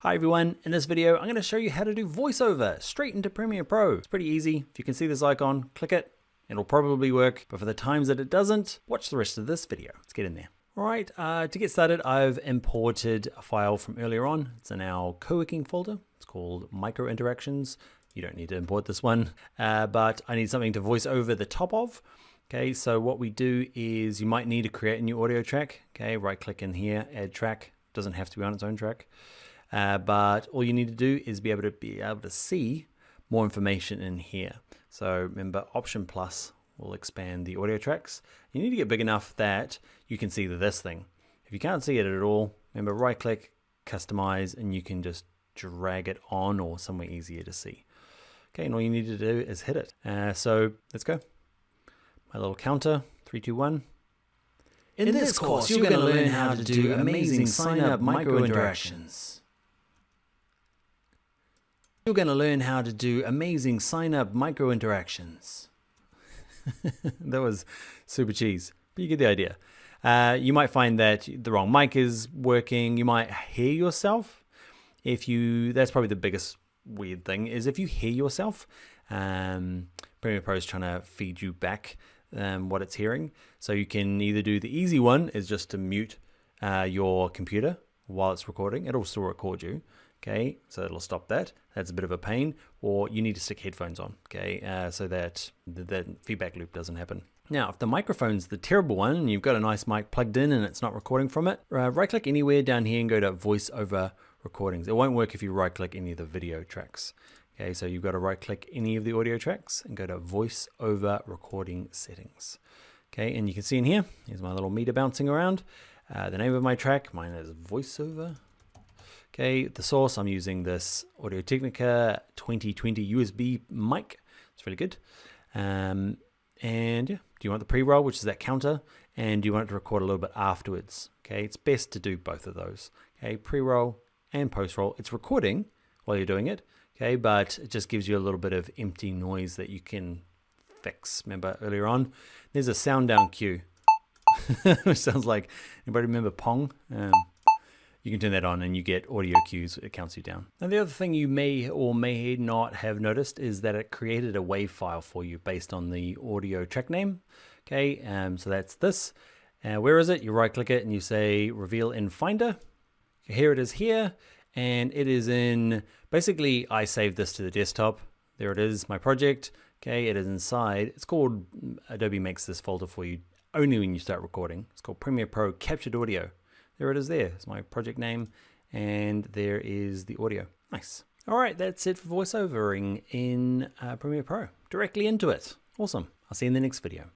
Hi everyone, in this video I'm going to show you how to do voiceover straight into Premiere Pro. It's pretty easy. If you can see this icon, click it. It'll probably work, but for the times that it doesn't, watch the rest of this video. Let's get in there. Alright, to get started, I've imported a file from earlier on. It's in our co-working folder. It's called Micro Interactions. You don't need to import this one, but I need something to voice over the top of. Okay, so what we do is you might need to create a new audio track. Okay, right click in here, add track. Doesn't have to be on its own track. But all you need to do is be able to see more information in here. So remember, Option Plus will expand the audio tracks. You need to get big enough that you can see this thing. If you can't see it at all, remember, right click, customize, and you can just drag it on or somewhere easier to see. Okay, and all you need to do is hit it. So let's go. My little counter, 3, 2, 1. In this course, you're going to learn how to do amazing sign-up micro-interactions. You're going to learn how to do amazing sign-up micro-interactions. That was super cheese, but you get the idea. You might find that the wrong mic is working. You might hear yourself. That's probably the biggest weird thing, is if you hear yourself, Premiere Pro is trying to feed you back what it's hearing. So you can either do the easy one, is just to mute your computer while it's recording. It'll still record you. Okay, so it'll stop that. That's a bit of a pain. Or you need to stick headphones on, okay, so that the feedback loop doesn't happen. Now, if the microphone's the terrible one, and you've got a nice mic plugged in and it's not recording from it, right-click anywhere down here and go to Voice Over Recordings. It won't work if you right-click any of the video tracks. Okay, so you've got to right-click any of the audio tracks and go to Voice Over Recording Settings. Okay, and you can see in here, here's my little meter bouncing around. The name of my track, mine is VoiceOver. Okay, the source, I'm using this Audio-Technica 2020 USB mic. It's really good. And yeah, do you want the pre-roll, which is that counter, and do you want it to record a little bit afterwards? Okay, it's best to do both of those. Okay, pre-roll and post-roll. It's recording while you're doing it, okay, but it just gives you a little bit of empty noise that you can fix. Remember earlier on, there's a sound down cue, which sounds like, anybody remember Pong? You can turn that on and you get audio cues. It counts you down. Now, the other thing you may or may not have noticed is that it created a WAV file for you based on the audio track name. Okay, so that's this. Where is it? You right click it and you say reveal in Finder. Here it is here. And it is in, basically I saved this to the desktop. There it is, my project. Okay, it is inside. It's called, Adobe makes this folder for you only when you start recording. It's called Premiere Pro Captured Audio. There it is there. It's my project name, and there is the audio. Nice. All right, that's it for voiceovering in Premiere Pro. Directly into it. Awesome. I'll see you in the next video.